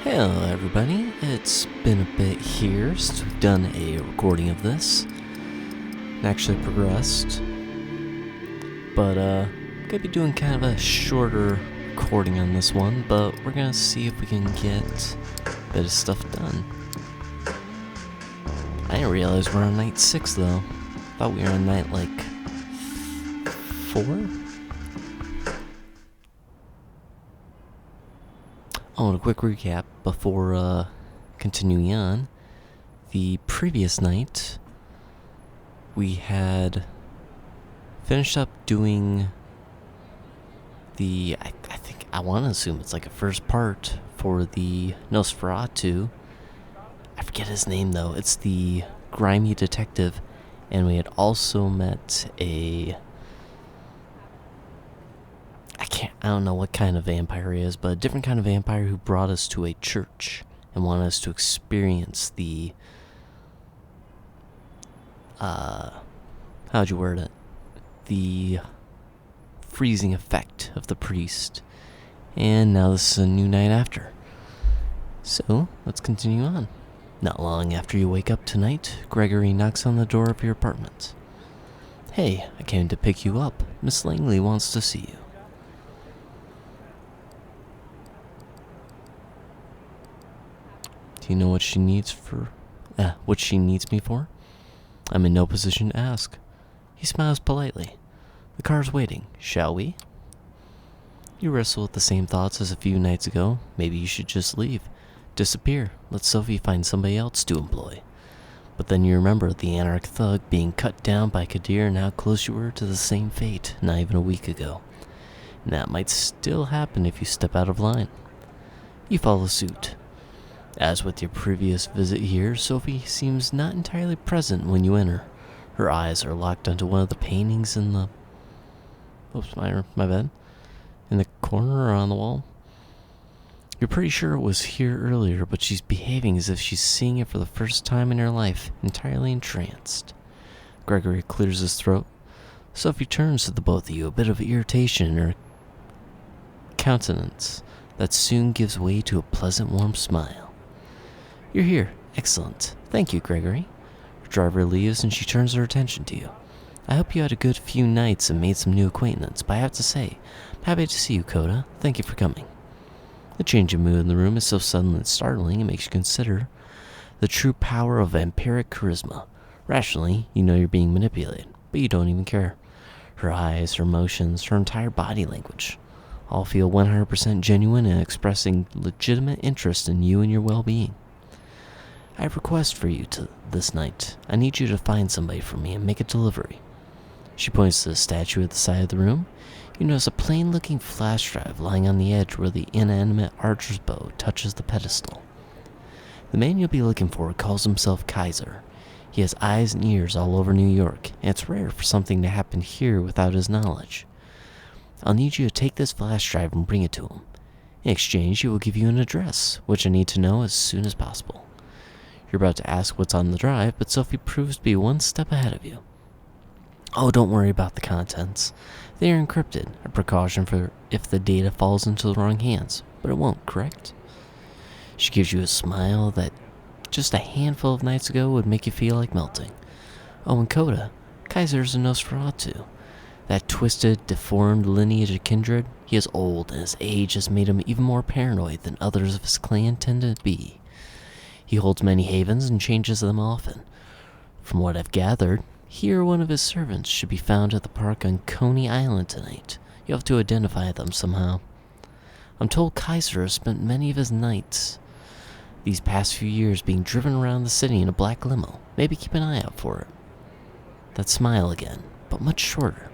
Hello everybody, it's been a bit here since we've done a recording of this and actually progressed, but gonna be doing kind of a shorter recording on this one, but we're gonna see if we can get a bit of stuff done. I didn't realize we're on night 6 though. Thought we were on night like 4? Oh, and a quick recap before continuing on. The previous night, we had finished up doing the, I want to assume it's like a first part for the Nosferatu. I forget his name though. It's the grimy detective, and we had also met I don't know what kind of vampire he is, but a different kind of vampire who brought us to a church and wanted us to experience the, how'd you word it? The freezing effect of the priest. And now this is a new night after. So, let's continue on. Not long after you wake up tonight, Gregory knocks on the door of your apartment. Hey, I came to pick you up. Miss Langley wants to see you. Do you know what she needs me for? I'm in no position to ask. He smiles politely. The car's waiting. Shall we? You wrestle with the same thoughts as a few nights ago. Maybe you should just leave. Disappear. Let Sophie find somebody else to employ. But then you remember the anarch thug being cut down by Kadir and how close you were to the same fate not even a week ago. And that might still happen if you step out of line. You follow suit. As with your previous visit here, Sophie seems not entirely present when you enter. Her eyes are locked onto one of the paintings in the... Oops, my bad. In the corner or on the wall. You're pretty sure it was here earlier, but she's behaving as if she's seeing it for the first time in her life, entirely entranced. Gregory clears his throat. Sophie turns to the both of you, a bit of irritation in her countenance that soon gives way to a pleasant, warm smile. You're here. Excellent. Thank you, Gregory. Her driver leaves and she turns her attention to you. I hope you had a good few nights and made some new acquaintance, but I have to say, I'm happy to see you, Koda. Thank you for coming. The change of mood in the room is so sudden and startling it makes you consider the true power of vampiric charisma. Rationally, you know you're being manipulated, but you don't even care. Her eyes, her emotions, her entire body language all feel 100% genuine and expressing legitimate interest in you and your well-being. I have a request for you this night. I need you to find somebody for me and make a delivery. She points to the statue at the side of the room. You notice a plain-looking flash drive lying on the edge where the inanimate archer's bow touches the pedestal. The man you'll be looking for calls himself Kaiser. He has eyes and ears all over New York, and it's rare for something to happen here without his knowledge. I'll need you to take this flash drive and bring it to him. In exchange, he will give you an address, which I need to know as soon as possible. You're about to ask what's on the drive, but Sophie proves to be one step ahead of you. Oh, don't worry about the contents. They are encrypted, a precaution for if the data falls into the wrong hands, but it won't, correct? She gives you a smile that just a handful of nights ago would make you feel like melting. Oh, and Koda, Kaiser's a Nosferatu. That twisted, deformed lineage of kindred, he is old, and his age has made him even more paranoid than others of his clan tend to be. He holds many havens and changes them often. From what I've gathered, he or one of his servants should be found at the park on Coney Island tonight. You have to identify them somehow. I'm told Kaiser has spent many of his nights these past few years being driven around the city in a black limo. Maybe keep an eye out for it. That smile again, but much shorter.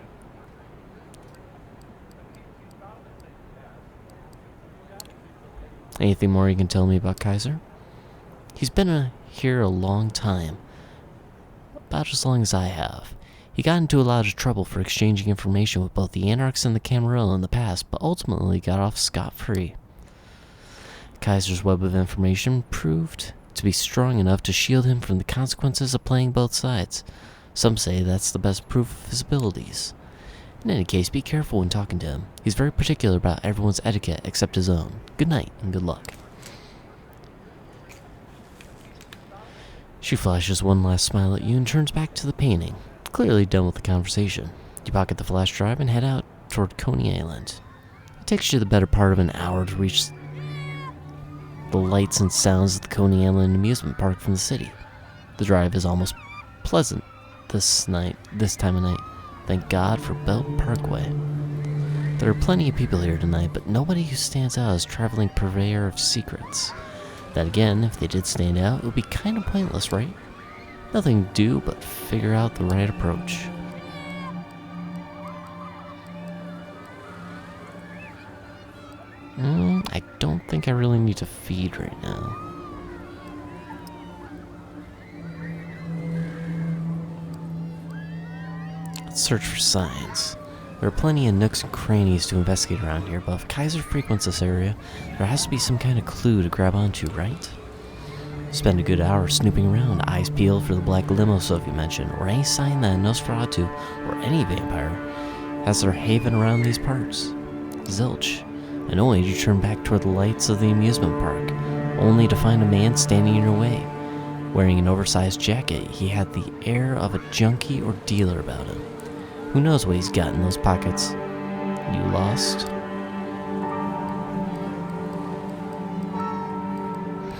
Anything more you can tell me about Kaiser? He's been here a long time, about as long as I have. He got into a lot of trouble for exchanging information with both the Anarchs and the Camarilla in the past, but ultimately got off scot-free. Kaiser's web of information proved to be strong enough to shield him from the consequences of playing both sides. Some say that's the best proof of his abilities. In any case, be careful when talking to him. He's very particular about everyone's etiquette except his own. Good night and good luck. She flashes one last smile at you and turns back to the painting, clearly done with the conversation. You pocket the flash drive and head out toward Coney Island. It takes you the better part of an hour to reach the lights and sounds of the Coney Island amusement park from the city. The drive is almost pleasant this time of night. Thank God for Belt Parkway. There are plenty of people here tonight, but nobody who stands out as traveling purveyor of secrets. That again, if they did stand out, it would be kind of pointless, right? Nothing to do but figure out the right approach. I don't think I really need to feed right now. Let's search for signs. There are plenty of nooks and crannies to investigate around here, but if Kaiser frequents this area, there has to be some kind of clue to grab onto, right? Spend a good hour snooping around, eyes peeled for the black limo Sophie mentioned, or any sign that a Nosferatu, or any vampire, has their haven around these parts. Zilch. Annoyed, you turn back toward the lights of the amusement park, only to find a man standing in your way. Wearing an oversized jacket, he had the air of a junkie or dealer about him. Who knows what he's got in those pockets? You lost?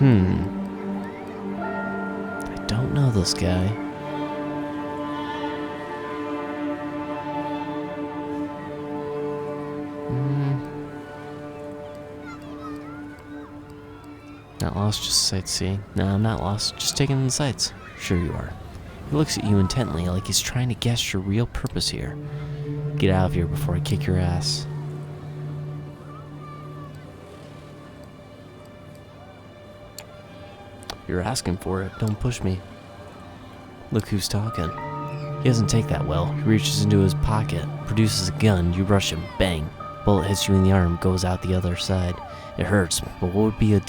I don't know this guy. Not lost, just sightseeing. No, I'm not lost, just taking in the sights. Sure you are. He looks at you intently like he's trying to guess your real purpose here. Get out of here before I kick your ass. You're asking for it, don't push me. Look who's talking. He doesn't take that well. He reaches into his pocket, produces a gun, you rush him, bang. Bullet hits you in the arm, goes out the other side. It hurts, but what would be a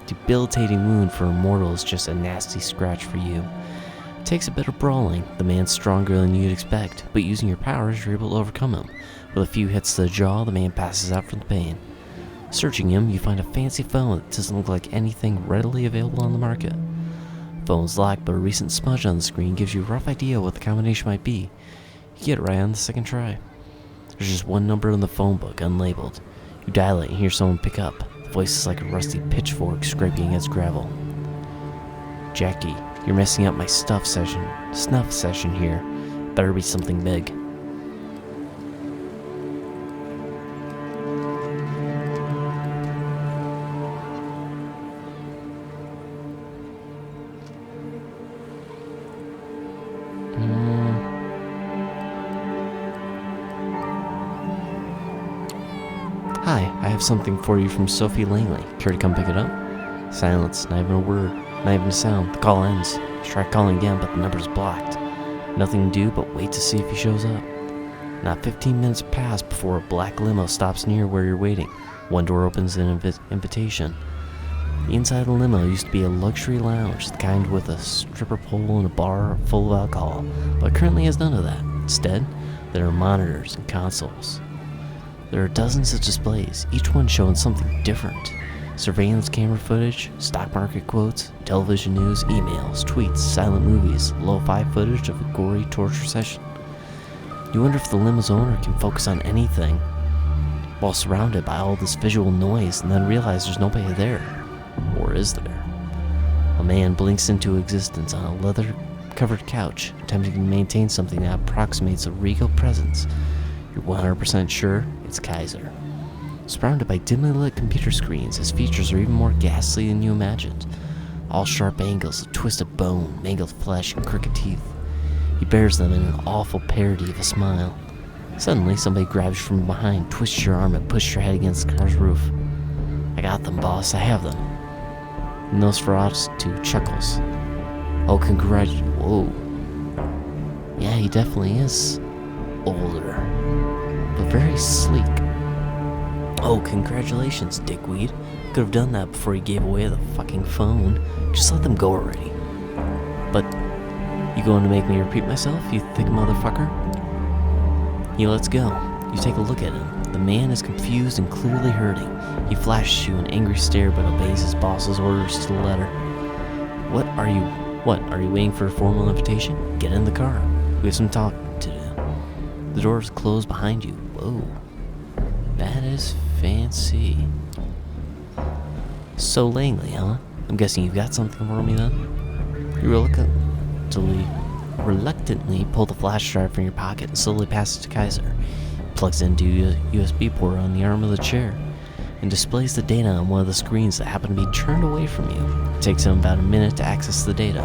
debilitating wound for a mortal is just a nasty scratch for you. It takes a bit of brawling. The man's stronger than you'd expect, but using your powers, you're able to overcome him. With a few hits to the jaw, the man passes out from the pain. Searching him, you find a fancy phone that doesn't look like anything readily available on the market. The phone's locked, but a recent smudge on the screen gives you a rough idea what the combination might be. You get it right on the second try. There's just one number in the phone book, unlabeled. You dial it and hear someone pick up. The voice is like a rusty pitchfork scraping against gravel. Jackie, you're messing up my snuff session here. Better be something big. Hi, I have something for you from Sophie Langley. Care to come pick it up? Silence, not even a word, not even a sound. The call ends. You try calling again, but the number's blocked. Nothing to do but wait to see if he shows up. Not 15 minutes pass before a black limo stops near where you're waiting. One door opens an invitation. The inside of the limo used to be a luxury lounge, the kind with a stripper pole and a bar full of alcohol, but currently has none of that. Instead, there are monitors and consoles. There are dozens of displays, each one showing something different. Surveillance camera footage, stock market quotes, television news, emails, tweets, silent movies, lo-fi footage of a gory torture session. You wonder if the limo's owner can focus on anything while surrounded by all this visual noise and then realize there's nobody there. Or is there? A man blinks into existence on a leather-covered couch, attempting to maintain something that approximates a regal presence. You're 100% sure it's Kaiser. Surrounded by dimly lit computer screens, his features are even more ghastly than you imagined. All sharp angles, a twisted bone, mangled flesh, and crooked teeth. He bears them in an awful parody of a smile. Suddenly, somebody grabs you from behind, twists your arm, and pushes your head against the car's roof. I got them, boss. I have them. Nosferatu chuckles. Oh, Whoa. Yeah, he definitely is older, but very sleek. Oh, congratulations, dickweed. Could have done that before he gave away the fucking phone. Just let them go already. But, you going to make me repeat myself, you thick motherfucker? He lets go. You take a look at him. The man is confused and clearly hurting. He flashes you an angry stare but obeys his boss's orders to the letter. What are you What, are you waiting for a formal invitation? Get in the car. We have some talking to do. The doors close behind you. Whoa. That is fancy. So Langley, huh? I'm guessing you've got something for me then? You reluctantly pull the flash drive from your pocket and slowly pass it to Kaiser. He plugs into a USB port on the arm of the chair and displays the data on one of the screens that happen to be turned away from you. It takes him about a minute to access the data.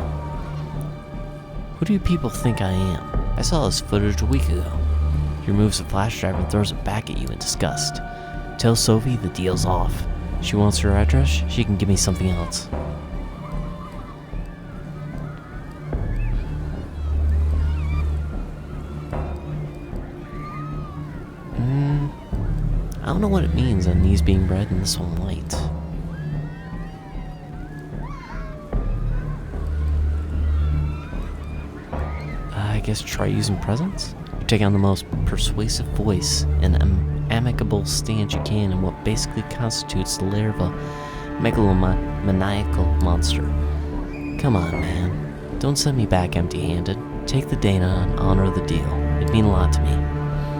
Who do you people think I am? I saw this footage a week ago. He removes the flash drive and throws it back at you in disgust. Tell Sophie the deal's off. She wants her address, she can give me something else. I don't know what it means on these being red and this one white. I guess try using presents? You take on the most persuasive voice and amicable stance you can in what basically constitutes the lair of a megalomaniacal monster. Come on, man. Don't send me back empty-handed. Take the data and honor the deal. It'd mean a lot to me.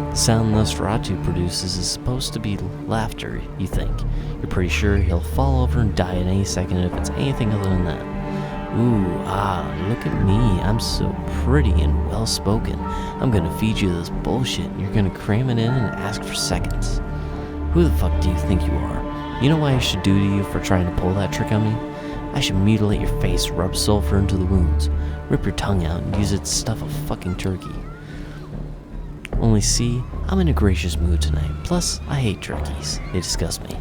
The sound Nosferatu produces is supposed to be laughter, you think. You're pretty sure he'll fall over and die at any second if it's anything other than that. Ooh, look at me. I'm so pretty and well-spoken. I'm gonna feed you this bullshit and you're gonna cram it in and ask for seconds. Who the fuck do you think you are? You know what I should do to you for trying to pull that trick on me? I should mutilate your face, rub sulfur into the wounds, rip your tongue out, and use it to stuff a fucking turkey. Only see, I'm in a gracious mood tonight. Plus, I hate turkeys. They disgust me.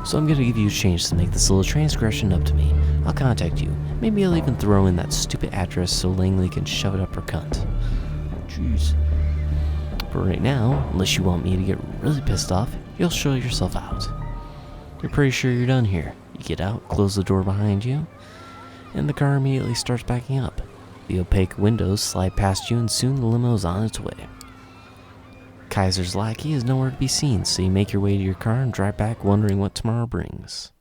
So I'm gonna give you a chance to make this little transgression up to me. I'll contact you. Maybe I'll even throw in that stupid address so Langley can shove it up her cunt. Jeez. But right now, unless you want me to get really pissed off, you'll show yourself out. You're pretty sure you're done here. You get out, close the door behind you, and the car immediately starts backing up. The opaque windows slide past you and soon the limo is on its way. Kaiser's lackey is nowhere to be seen, so you make your way to your car and drive back wondering what tomorrow brings.